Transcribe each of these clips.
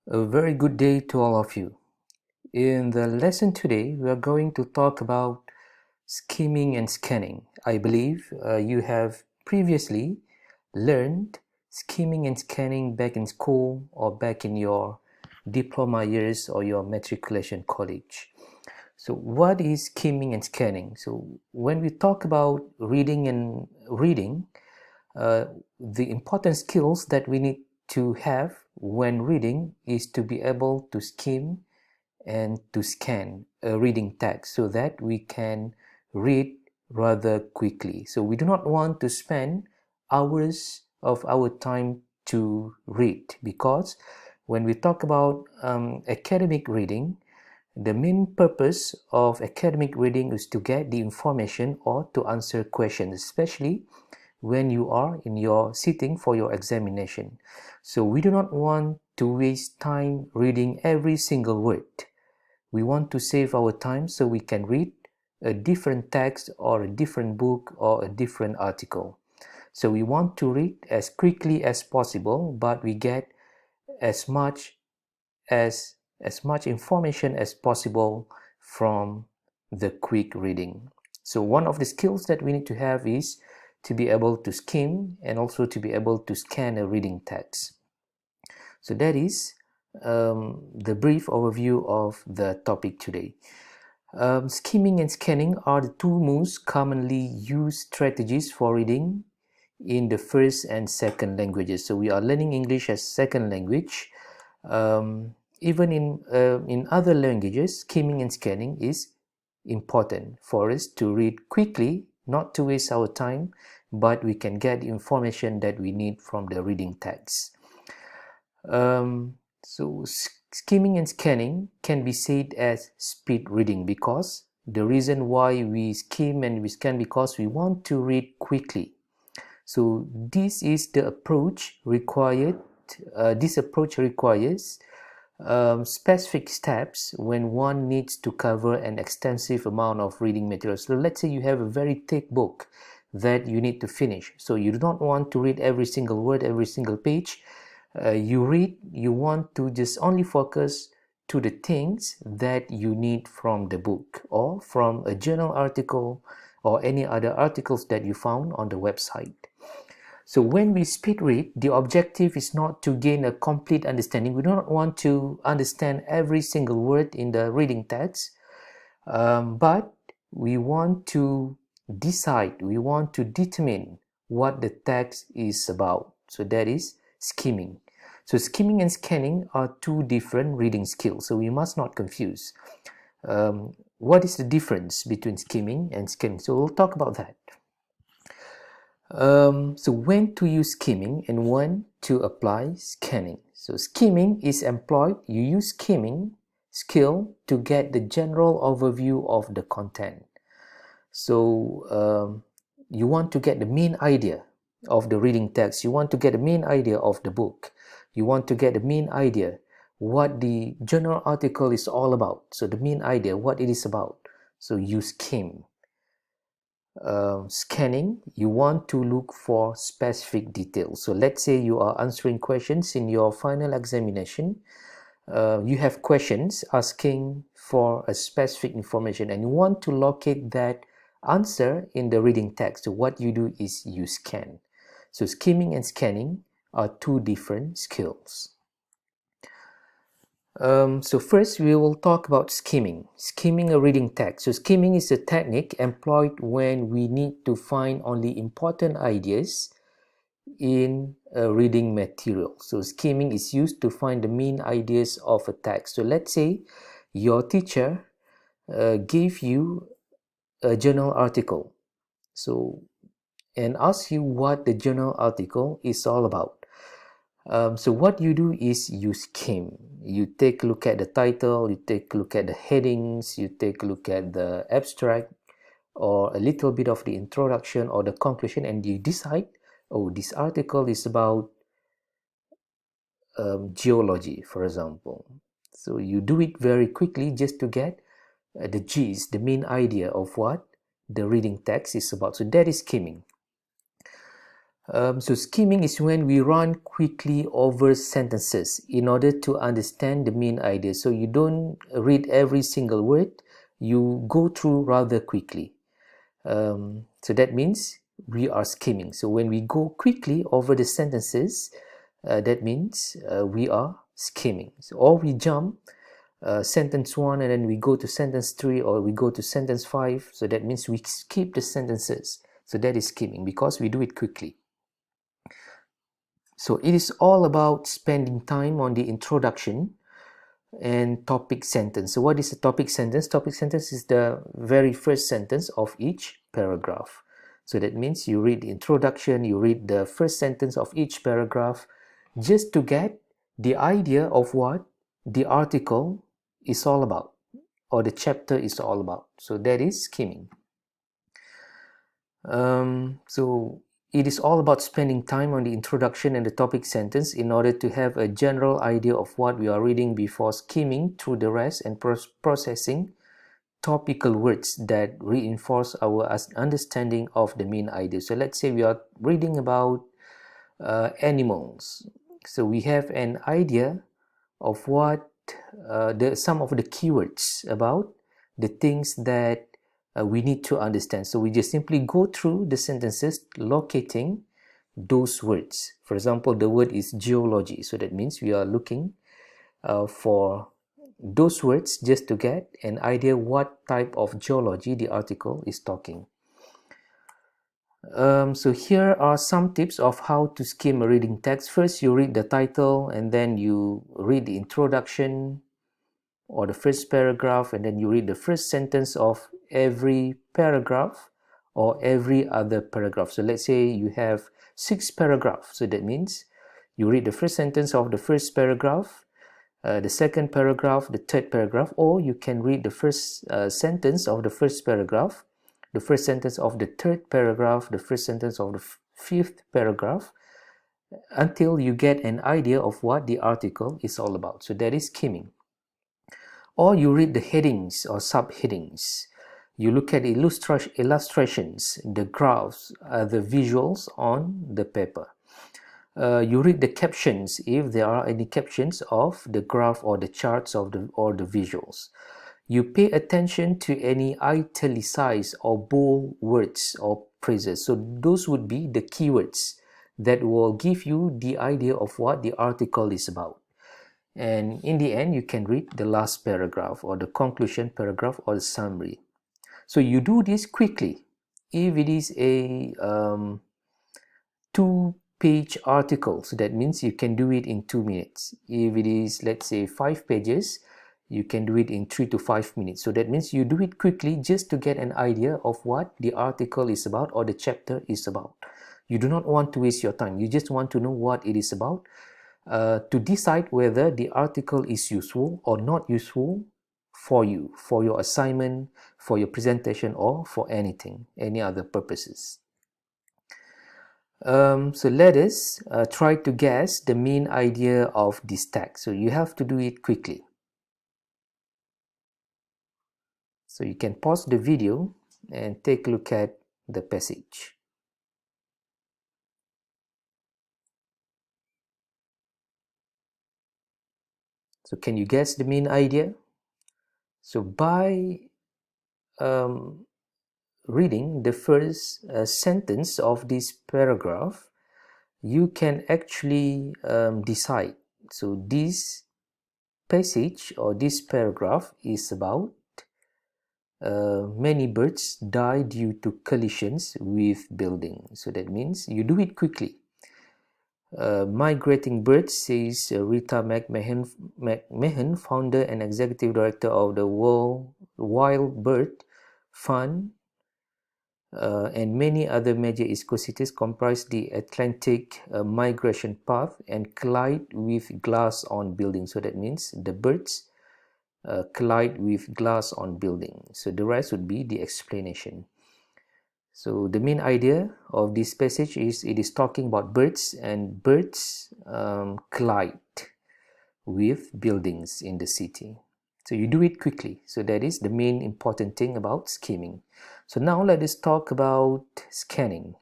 A very good day to all of you. In the lesson today, we are going to talk about skimming and scanning. I believe you have previously learned skimming and scanning back in school or back in your diploma years or your matriculation college. So what is skimming and scanning? So when we talk about reading, uh, the important skills that we need to have when reading is to be able to skim and to scan a reading text so that we can read rather quickly. So we do not want to spend hours of our time to read, because when we talk about academic reading, the main purpose of academic reading is to get the information or to answer questions, especially when you are in your sitting for your examination. So we do not want to waste time reading every single word. We want to save our time so we can read a different text or a different book or a different article. So we want to read as quickly as possible, but we get as much as much information as possible from the quick reading. So one of the skills that we need to have is to be able to skim and also to be able to scan a reading text. So that is the brief overview of the topic today. Skimming and scanning are the two most commonly used strategies for reading in the first and second languages. So we are learning English as second language. Even in other languages, skimming and scanning is important for us to read quickly, not to waste our time, but we can get information that we need from the reading text. So skimming and scanning can be said as speed reading, because the reason why we skim and we scan because we want to read quickly. So this is the approach required. This approach requires specific steps when one needs to cover an extensive amount of reading material. So let's say you have a very thick book that you need to finish. So you do not want to read every single word, every single page. You want to just only focus to the things that you need from the book or from a journal article or any other articles that you found on the website. So when we speed read, the objective is not to gain a complete understanding. We do not want to understand every single word in the reading text, but we want to decide, we want to determine what the text is about. So that is skimming. So skimming and scanning are two different reading skills, so we must not confuse. What is the difference between skimming and scanning? So we'll talk about that. So when to use skimming and when to apply scanning. So skimming is employed. You use skimming skill to get the general overview of the content. So you want to get the main idea of the reading text. You want to get the main idea of the book. You want to get the main idea what the journal article is all about. So the main idea, what it is about. So you skim. Scanning, you want to look for specific details. So let's say you are answering questions in your final examination. You have questions asking for a specific information and you want to locate that answer in the reading text. So what you do is you scan. So skimming and scanning are two different skills. So first we will talk about skimming. Skimming a reading text. So skimming is a technique employed when we need to find only important ideas in a reading material. So skimming is used to find the main ideas of a text. So let's say your teacher gave you a journal article, so and ask you what the journal article is all about. So what you do is you skim. You take a look at the title, you take a look at the headings, you take a look at the abstract or a little bit of the introduction or the conclusion, and you decide, oh, this article is about geology, for example. So you do it very quickly just to get the gist, the main idea of what the reading text is about. So that is skimming. So skimming is when we run quickly over sentences in order to understand the main idea. So you don't read every single word, you go through rather quickly. So that means we are skimming. So when we go quickly over the sentences, that means we are skimming. So, or we jump sentence 1 and then we go to sentence 3, or we go to sentence 5. So that means we skip the sentences. So that is skimming because we do it quickly. So it is all about spending time on the introduction and topic sentence. So what is a topic sentence? Topic sentence is the very first sentence of each paragraph. So that means you read the introduction, you read the first sentence of each paragraph just to get the idea of what the article is all about or the chapter is all about. So that is skimming. So it is all about spending time on the introduction and the topic sentence in order to have a general idea of what we are reading before skimming through the rest and processing topical words that reinforce our understanding of the main idea. So let's say we are reading about animals. So we have an idea of what some of the keywords about the things that we need to understand. So we just simply go through the sentences locating those words. For example, the word is geology. So that means we are looking for those words just to get an idea what type of geology the article is talking. So here are some tips of how to skim a reading text. First, you read the title and then you read the introduction or the first paragraph, and then you read the first sentence of every paragraph or every other paragraph. So let's say you have 6 paragraphs. So that means you read the first sentence of the first paragraph, the second paragraph, the third paragraph, or you can read the first sentence of the first paragraph, the first sentence of the third paragraph, the first sentence of the fifth paragraph, until you get an idea of what the article is all about. So that is skimming. Or you read the headings or subheadings. You look at illustrations, the graphs, the visuals on the paper. You read the captions if there are any captions of the graph or the charts of or the visuals. You pay attention to any italicized or bold words or phrases. So those would be the keywords that will give you the idea of what the article is about. And in the end, you can read the last paragraph or the conclusion paragraph or the summary. So you do this quickly. If it is a 2-page article, so that means you can do it in 2 minutes. If it is, let's say, 5 pages, you can do it in 3 to 5 minutes. So that means you do it quickly just to get an idea of what the article is about or the chapter is about. You do not want to waste your time. You just want to know what it is about to decide whether the article is useful or not useful for you, for your assignment, for your presentation, or for anything, any other purposes. So let us try to guess the main idea of this text. So you have to do it quickly. So you can pause the video and take a look at the passage. So can you guess the main idea? So by reading the first sentence of this paragraph, you can actually decide. So this passage or this paragraph is about many birds die due to collisions with buildings. So that means you do it quickly. Migrating Birds, says Rita McMahon, founder and executive director of the World Wild Bird Fund, and many other major ecocities comprise the Atlantic migration path and collide with glass on buildings. So that means the birds collide with glass on buildings. So the rest would be the explanation. So the main idea of this passage is it is talking about birds, and birds collide with buildings in the city. So you do it quickly. So that is the main important thing about skimming. So now let us talk about scanning.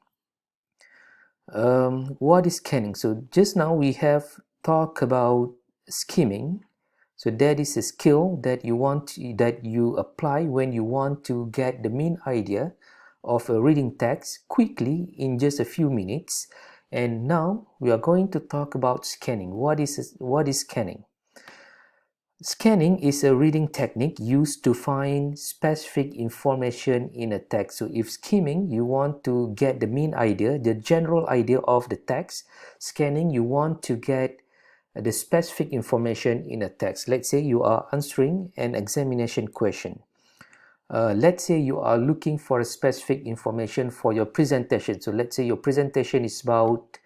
What is scanning? So just now we have talked about skimming. So that is a skill that you apply when you want to get the main idea of a reading text quickly in just a few minutes. And now we are going to talk about scanning. What is scanning? Scanning is a reading technique used to find specific information in a text. So if skimming, you want to get the main idea, the general idea of the text. Scanning, you want to get the specific information in a text. Let's say you are answering an examination question. Let's say you are looking for a specific information for your presentation. So let's say your presentation is about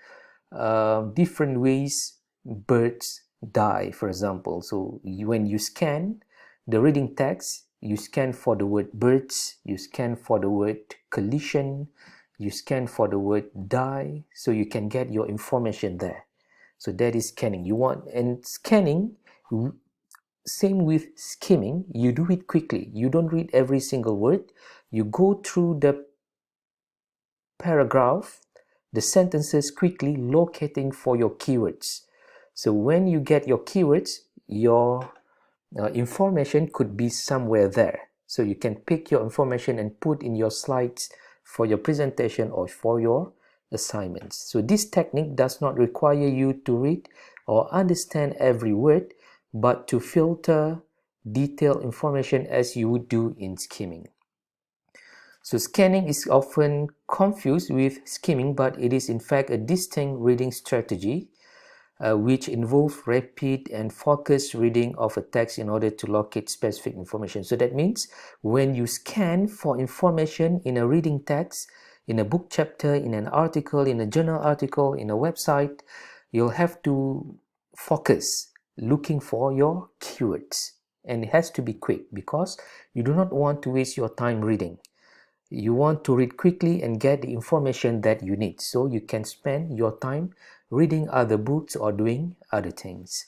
different ways birds die, for example. So when you scan the reading text, you scan for the word birds, you scan for the word collision, you scan for the word die, so you can get your information there. So that is scanning. And scanning, same with skimming, you do it quickly. You don't read every single word. You go through the paragraph, the sentences quickly, locating for your keywords. So when you get your keywords, your information could be somewhere there. So you can pick your information and put in your slides for your presentation or for your assignments. So this technique does not require you to read or understand every word, but to filter detailed information as you would do in skimming. So scanning is often confused with skimming, but it is in fact a distinct reading strategy which involves rapid and focused reading of a text in order to locate specific information. So that means when you scan for information in a reading text, in a book chapter, in an article, in a journal article, in a website, you'll have to focus looking for your keywords. And it has to be quick because you do not want to waste your time reading. You want to read quickly and get the information that you need, so you can spend your time reading other books or doing other things.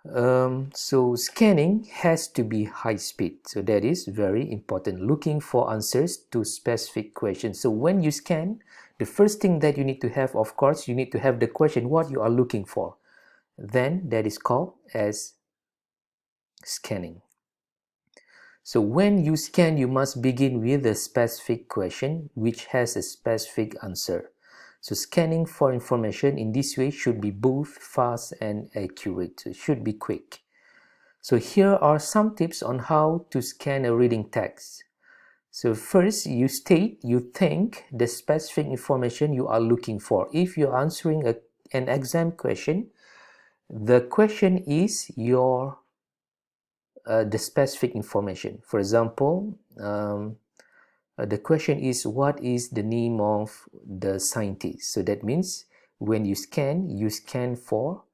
So scanning has to be high speed, so that is very important, looking for answers to specific questions. So when you scan, the first thing that you need to have, of course, you need to have the question what you are looking for. Then that is called as scanning. So when you scan, you must begin with a specific question which has a specific answer. So scanning for information in this way should be both fast and accurate. So it should be quick. So here are some tips on how to scan a reading text. So first, you state you think the specific information you are looking for. If you're answering an exam question, the question is your the specific information. For example, the question is what is the name of the scientist? So that means when you scan for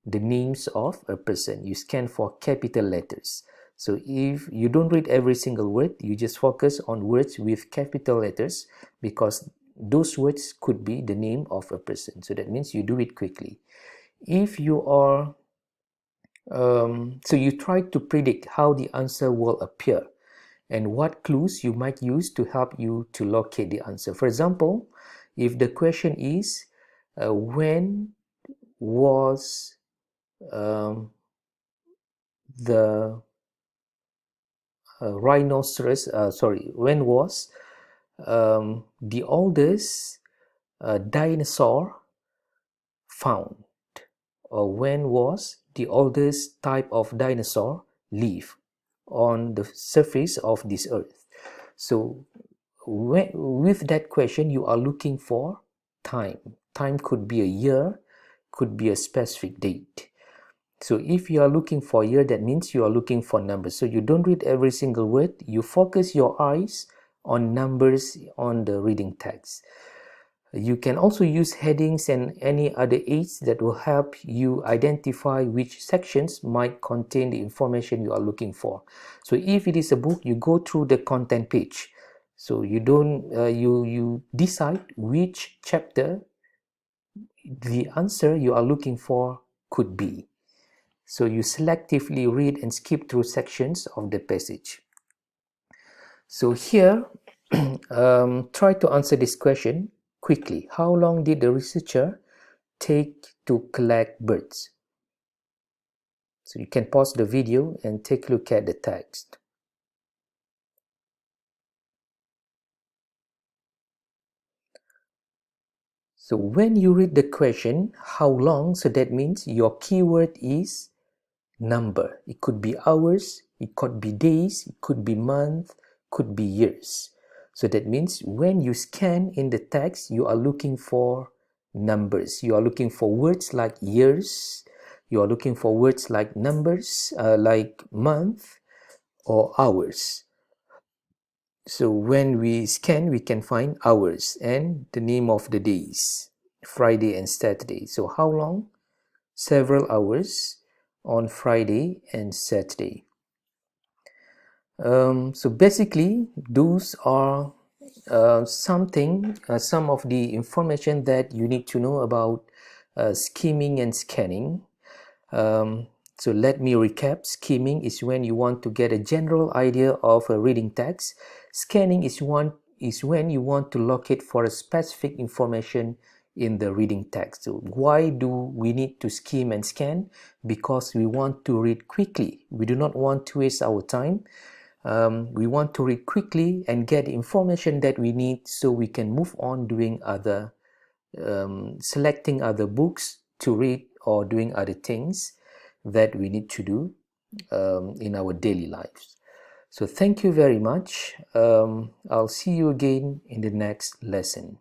the names of a person. You scan for capital letters. So if you don't read every single word, you just focus on words with capital letters because those words could be the name of a person. So that means you do it quickly. If you are so you try to predict how the answer will appear and what clues you might use to help you to locate the answer. For example, if the question is when was the rhinoceros when was the oldest dinosaur found, or when was the oldest type of dinosaur live on the surface of this earth. So with that question you are looking for time. Time could be a year, could be a specific date. So if you are looking for year, that means you are looking for numbers. So you don't read every single word, you focus your eyes on numbers on the reading text. You can also use headings and any other aids that will help you identify which sections might contain the information you are looking for. So if it is a book, you go through the content page. So you don't you decide which chapter the answer you are looking for could be. So you selectively read and skip through sections of the passage. So here, try to answer this question quickly. How long did the researcher take to collect birds? So you can pause the video and take a look at the text. So when you read the question, how long, so that means your keyword is number. It could be hours, it could be days, it could be month, could be years. So that means when you scan in the text, you are looking for numbers. You are looking for words like years. You are looking for words like numbers, like month or hours. So when we scan, we can find hours and the name of the days, Friday and Saturday. So how long? Several hours on Friday and Saturday. So basically, those are some of the information that you need to know about skimming and scanning. So let me recap. Skimming is when you want to get a general idea of a reading text. Scanning is when you want to locate for a specific information in the reading text. So why do we need to skim and scan? Because we want to read quickly. We do not want to waste our time. We want to read quickly and get information that we need so we can move on doing other selecting other books to read or doing other things that we need to do in our daily lives. So thank you very much. I'll see you again in the next lesson.